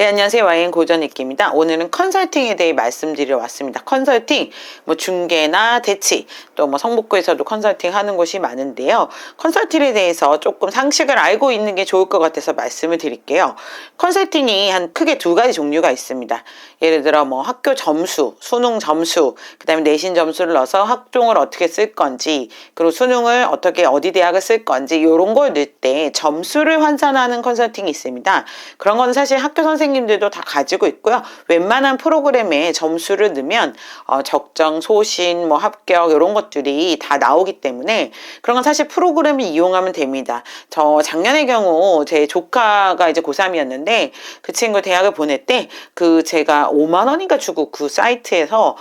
네, 안녕하세요. YN 고전익기입니다. 오늘은 컨설팅에 대해 말씀드리러 왔습니다. 컨설팅, 중개나 대치, 또 성북구에서도 컨설팅 하는 곳이 많은데요. 컨설팅에 대해서 조금 상식을 알고 있는 게 좋을 것 같아서 말씀을 드릴게요. 컨설팅이 크게 두 가지 종류가 있습니다. 예를 들어 학교 점수, 수능 점수, 그 다음에 내신 점수를 넣어서 학종을 어떻게 쓸 건지, 그리고 수능을 어떻게 어디 대학을 쓸 건지 이런 걸 넣을 때 점수를 환산하는 컨설팅이 있습니다. 그런 건 사실 학교 선생님들도 다 가지고 있고요. 웬만한 프로그램에 점수를 넣으면 적정, 소신, 합격 이런 것들이 다 나오기 때문에 그런 건 사실 프로그램을 이용하면 됩니다. 저 작년의 경우 제 조카가 이제 고3이었는데 그 친구 대학을 보낼 때 제가 5만 원인가 주고 그 사이트에서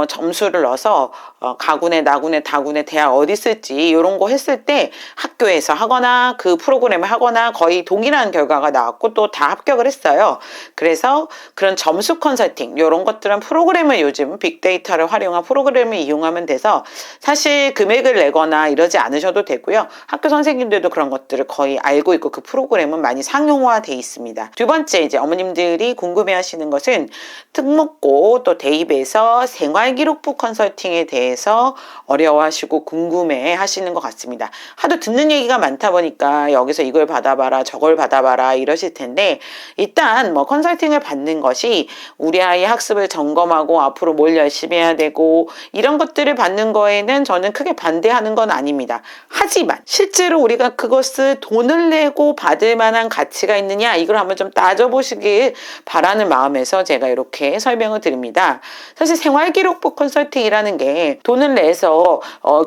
점수를 넣어서 가군에, 나군에, 다군에 대학 어디 쓸지 이런 거 했을 때 학교에서 하거나 그 프로그램을 하거나 거의 동일한 결과가 나왔고 또 다 합격을 했어요. 그래서 그런 점수 컨설팅 이런 것들은 프로그램을 요즘 빅데이터를 활용한 프로그램을 이용하면 돼서 사실 금액을 내거나 이러지 않으셔도 되고요. 학교 선생님들도 그런 것들을 거의 알고 있고 그 프로그램은 많이 상용화돼 있습니다. 두 번째 이제 어머님들이 궁금해하시는 것은 특목고 또 대입에서 생활기록부 컨설팅에 대해서 어려워하시고 궁금해하시는 것 같습니다. 하도 듣는 얘기가 많다 보니까 여기서 이걸 받아봐라 저걸 받아봐라 이러실 텐데 일단 컨설팅을 받는 것이 우리 아이 학습을 점검하고 앞으로 뭘 열심히 해야 되고 이런 것들을 받는 거에는 저는 크게 반대하는 건 아닙니다. 하지만 실제로 우리가 그것을 돈을 내고 받을 만한 가치가 있느냐 이걸 한번 좀 따져보시길 바라는 마음에서 제가 이렇게 설명을 드립니다. 사실 생활기록부 컨설팅이라는 게 돈을 내서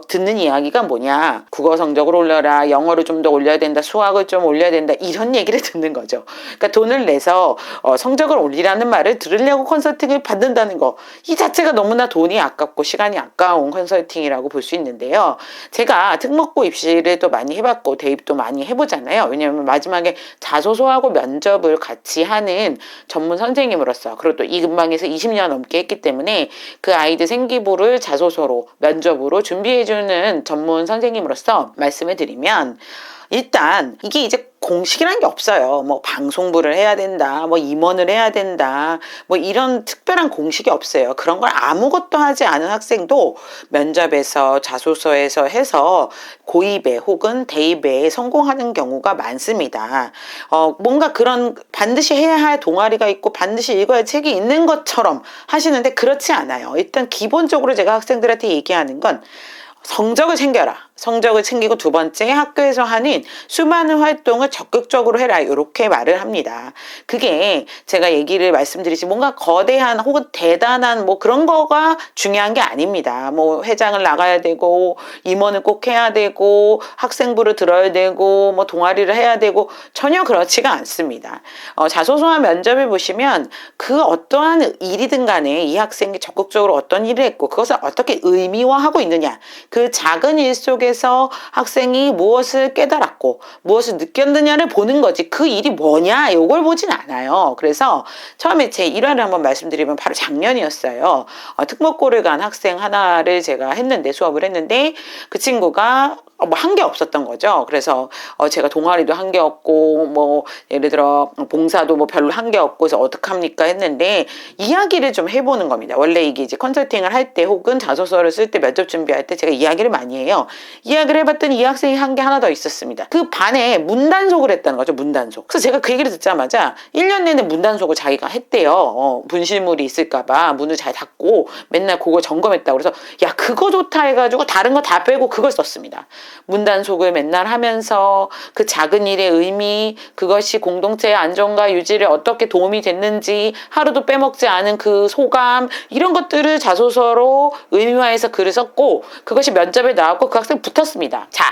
듣는 이야기가 뭐냐, 국어 성적을 올려라, 영어를 좀 더 올려야 된다, 수학을 좀 올려야 된다 이런 얘기를 듣는 거죠. 그러니까 돈을 내서 성적을 올리라는 말을 들으려고 컨설팅을 받는다는 거 이 자체가 너무나 돈이 아깝고 시간이 아까운 컨설팅이라고 볼 수 있는데요. 제가 특목고 입시를 또 많이 해봤고 대입도 많이 해보잖아요. 왜냐하면 마지막에 자소서하고 면접을 같이 하는 전문 선생님으로서 그리고 또 이 근방에서 20년 넘게 했기 때문에 그 아이들 생기부를 자소서로 면접으로 준비해주는 전문 선생님으로서 말씀을 드리면 일단 이게 이제 공식이라는 게 없어요. 방송부를 해야 된다, 임원을 해야 된다, 이런 특별한 공식이 없어요. 그런 걸 아무것도 하지 않은 학생도 면접에서 자소서에서 해서 고입에 혹은 대입에 성공하는 경우가 많습니다. 뭔가 그런 반드시 해야 할 동아리가 있고 반드시 읽어야 할 책이 있는 것처럼 하시는데 그렇지 않아요. 일단 기본적으로 제가 학생들한테 얘기하는 건 성적을 챙겨라. 성적을 챙기고 두 번째 학교에서 하는 수많은 활동을 적극적으로 해라 이렇게 말을 합니다. 그게 제가 얘기를 말씀드리지 뭔가 거대한 혹은 대단한 그런 거가 중요한 게 아닙니다. 회장을 나가야 되고 임원을 꼭 해야 되고 학생부를 들어야 되고 동아리를 해야 되고 전혀 그렇지가 않습니다. 자소서와 면접을 보시면 그 어떠한 일이든 간에 이 학생이 적극적으로 어떤 일을 했고 그것을 어떻게 의미화하고 있느냐, 그 작은 일 속에서 학생이 무엇을 깨달았고 무엇을 느꼈느냐를 보는 거지 그 일이 뭐냐 이걸 보진 않아요. 그래서 처음에 제 일화를 한번 말씀드리면 바로 작년이었어요. 특목고를 간 학생 하나를 제가 수업을 했는데 그 친구가 한 게 없었던 거죠. 그래서 제가 동아리도 한 게 없고 예를 들어 봉사도 별로 한 게 없고 그래서 어떡합니까 했는데 이야기를 좀 해보는 겁니다. 원래 이게 이제 컨설팅을 할 때 혹은 자소서를 쓸 때 면접 준비할 때 제가 이야기를 많이 해요. 이야기를 해봤더니 이 학생이 한 게 하나 더 있었습니다. 그 반에 문단속을 했다는 거죠. 문단속. 그래서 제가 그 얘기를 듣자마자 1년 내내 문단속을 자기가 했대요. 분실물이 있을까봐 문을 잘 닫고 맨날 그거 점검했다고. 그래서 야 그거 좋다 해가지고 다른 거 다 빼고 그걸 썼습니다. 문단속을 맨날 하면서 그 작은 일의 의미, 그것이 공동체의 안정과 유지를 어떻게 도움이 됐는지 하루도 빼먹지 않은 그 소감 이런 것들을 자소서로 의미화해서 글을 썼고 그것이 면접에 나왔고 그 학생 붙었습니다. 자,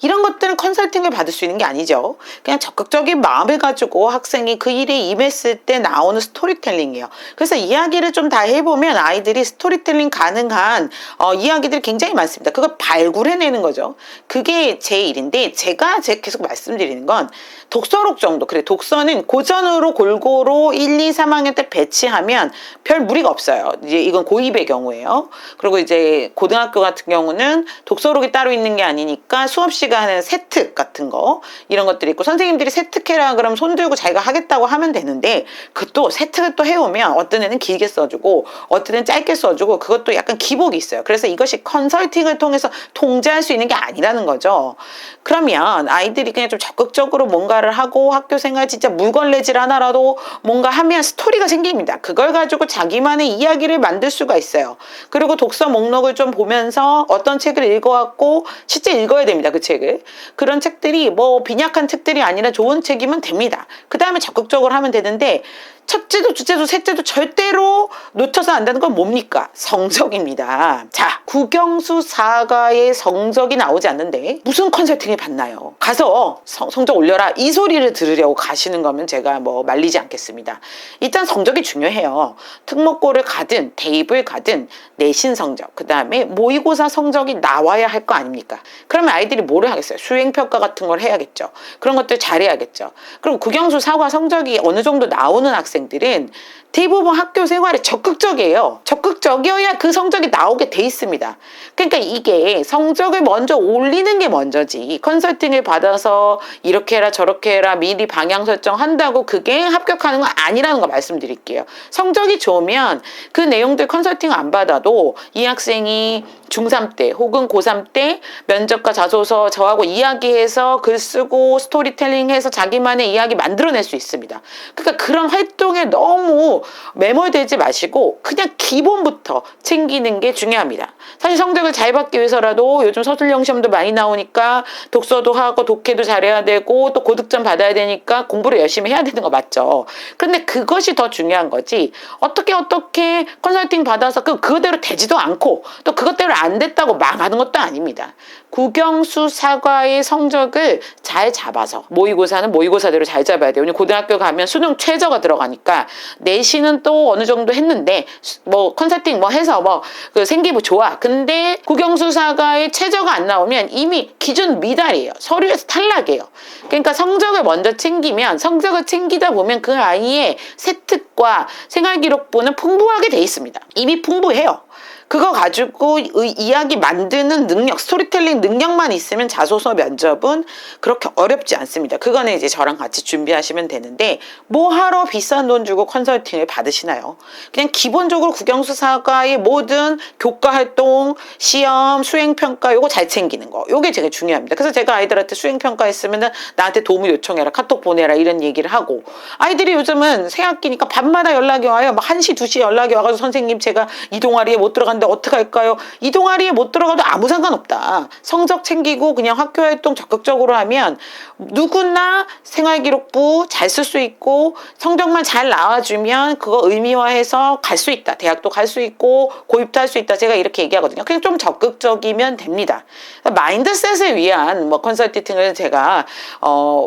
이런 것들은 컨설팅을 받을 수 있는 게 아니죠. 그냥 적극적인 마음을 가지고 학생이 그 일에 임했을 때 나오는 스토리텔링이에요. 그래서 이야기를 좀 다 해보면 아이들이 스토리텔링 가능한 이야기들이 굉장히 많습니다. 그걸 발굴해내는 거죠. 그게 제 일인데 제가 계속 말씀드리는 건 독서록 정도. 그래, 독서는 고전으로 골고루 1, 2, 3학년 때 배치하면 별 무리가 없어요. 이제 이건 고2의 경우예요. 그리고 이제 고등학교 같은 경우는 독서록이 따로 있는 게 아니니까 수업 시간에 세특 같은 거 이런 것들이 있고, 선생님들이 세특해라 그러면 손 들고 자기가 하겠다고 하면 되는데, 그것도 세특을 또 해오면 어떤 애는 길게 써주고 어떤 애는 짧게 써주고, 그것도 약간 기복이 있어요. 그래서 이것이 컨설팅을 통해서 통제할 수 있는 게 아니라는 거죠. 그러면 아이들이 그냥 좀 적극적으로 뭔가를 하고 학교 생활 진짜 물걸레질 하나라도 뭔가 하면 스토리가 생깁니다. 그걸 가지고 자기만의 이야기를 만들 수가 있어요. 그리고 독서 목록을 좀 보면서 어떤 책을 읽어왔고, 실제 읽어야 됩니다. 그 책을. 그런 책들이 뭐 빈약한 책들이 아니라 좋은 책이면 됩니다. 그 다음에 적극적으로 하면 되는데, 첫째도 둘째도 셋째도 절대로 놓쳐서 안 되는 건 뭡니까? 성적입니다. 자, 국영수 4과의 성적이 나오지 않는데 무슨 컨설팅을 받나요? 가서 성적 올려라 이 소리를 들으려고 가시는 거면 제가 뭐 말리지 않겠습니다. 일단 성적이 중요해요. 특목고를 가든 대입을 가든 내신 성적, 그 다음에 모의고사 성적이 나와야 할 거 아닙니까? 그러면 아이들이 뭐를 하겠어요? 수행평가 같은 걸 해야겠죠. 그런 것들 잘해야겠죠. 그럼 국영수 4과 성적이 어느 정도 나오는 학생들은 대부분 학교 생활에 적극적이에요. 적극적이어야 그 성적이 나오게 돼 있습니다. 그러니까 이게 성적을 먼저 올리는 게 먼저지, 컨설팅을 받아서 이렇게 해라 저렇게 해라 미리 방향 설정한다고 그게 합격하는 건 아니라는 거 말씀드릴게요. 성적이 좋으면 그 내용들 컨설팅 안 받아도 이 학생이 중3 때 혹은 고3 때 면접과 자소서 저하고 이야기해서 글 쓰고 스토리텔링해서 자기만의 이야기 만들어낼 수 있습니다. 그러니까 그런 활동에 너무 매몰되지 마시고 그냥 기본부터 챙기는 게 중요합니다. 사실 성적을 잘 받기 위해서라도 요즘 서술형 시험도 많이 나오니까 독서도 하고 독해도 잘해야 되고 또 고득점 받아야 되니까 공부를 열심히 해야 되는 거 맞죠? 근데 그것이 더 중요한 거지, 어떻게 컨설팅 받아서 그거대로 되지도 않고 또 그것대로 안 됐다고 망하는 것도 아닙니다. 국영수 4과의 성적을 잘 잡아서, 모의고사는 모의고사대로 잘 잡아야 돼요. 고등학교 가면 수능 최저가 들어가니까 내신은 또 어느 정도 했는데 뭐 컨설팅 뭐 해서 뭐 그 생기부 좋아. 근데 국영수 4과의 최저가 안 나오면 이미 기준 미달이에요. 서류에서 탈락이에요. 그러니까 성적을 먼저 챙기면, 성적을 챙기다 보면 그 아이의 세특과 생활기록부는 풍부하게 돼 있습니다. 이미 풍부해요. 그거 가지고 이야기 만드는 능력, 스토리텔링 능력만 있으면 자소서 면접은 그렇게 어렵지 않습니다. 그거는 이제 저랑 같이 준비하시면 되는데, 뭐 하러 비싼 돈 주고 컨설팅을 받으시나요? 그냥 기본적으로 국영수 4과의 모든 교과활동, 시험, 수행평가 요거 잘 챙기는 거, 요게 되게 중요합니다. 그래서 제가 아이들한테 수행평가 있으면은 나한테 도움을 요청해라, 카톡 보내라 이런 얘기를 하고, 아이들이 요즘은 새학기니까 밤마다 연락이 와요. 막 1시, 2시 연락이 와가지고 선생님 제가 이 동아리에 못 들어갔는데 어떻게 할까요? 이 동아리에 못 들어가도 아무 상관없다. 성적 챙기고 그냥 학교활동 적극적으로 하면 누구나 생활기록부 잘 쓸 수 있고 성적만 잘 나와주면 그거 의미화해서 갈 수 있다. 대학도 갈 수 있고 고입도 할 수 있다. 제가 이렇게 얘기하거든요. 그냥 좀 적극적이면 됩니다. 마인드셋을 위한 뭐 컨설팅을 제가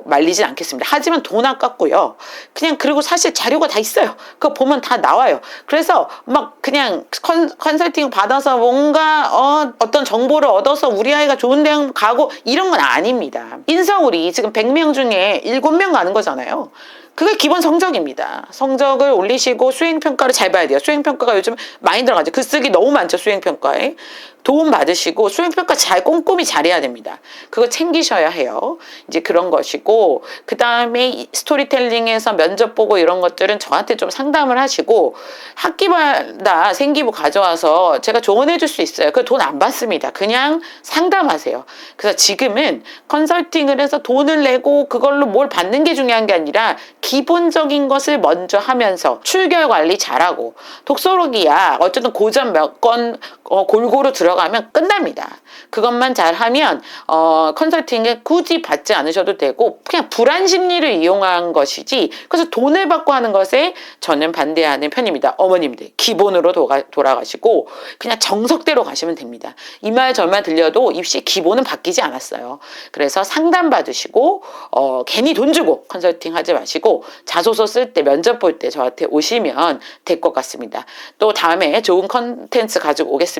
말리진 않겠습니다. 하지만 돈 아깝고요. 그냥, 그리고 사실 자료가 다 있어요. 그거 보면 다 나와요. 그래서 막 그냥 컨설팅 받아서 뭔가 어떤 정보를 얻어서 우리 아이가 좋은 대학 가고 이런 건 아닙니다. 인서울이 지금 100명 중에 7명 가는 거잖아요. 그게 기본 성적입니다. 성적을 올리시고 수행평가를 잘 봐야 돼요. 수행평가가 요즘 많이 들어가죠. 글쓰기 너무 많죠. 수행평가에. 도움 받으시고 수행평가 잘 꼼꼼히 잘해야 됩니다. 그거 챙기셔야 해요. 이제 그런 것이고, 그 다음에 스토리텔링에서 면접 보고 이런 것들은 저한테 좀 상담을 하시고, 학기마다 생기부 가져와서 제가 조언해 줄 수 있어요. 그 돈 안 받습니다. 그냥 상담하세요. 그래서 지금은 컨설팅을 해서 돈을 내고 그걸로 뭘 받는 게 중요한 게 아니라 기본적인 것을 먼저 하면서 출결 관리 잘하고, 독서록이야 어쨌든 고전 몇 건 골고루 들어가면 끝납니다. 그것만 잘하면 컨설팅에 굳이 받지 않으셔도 되고 그냥 불안 심리를 이용한 것이지, 그래서 돈을 받고 하는 것에 저는 반대하는 편입니다. 어머님들 기본으로 돌아가시고 그냥 정석대로 가시면 됩니다. 이 말 저 말 들려도 입시 기본은 바뀌지 않았어요. 그래서 상담 받으시고 괜히 돈 주고 컨설팅 하지 마시고 자소서 쓸 때, 면접 볼 때 저한테 오시면 될 것 같습니다. 또 다음에 좋은 컨텐츠 가지고 오겠습니다.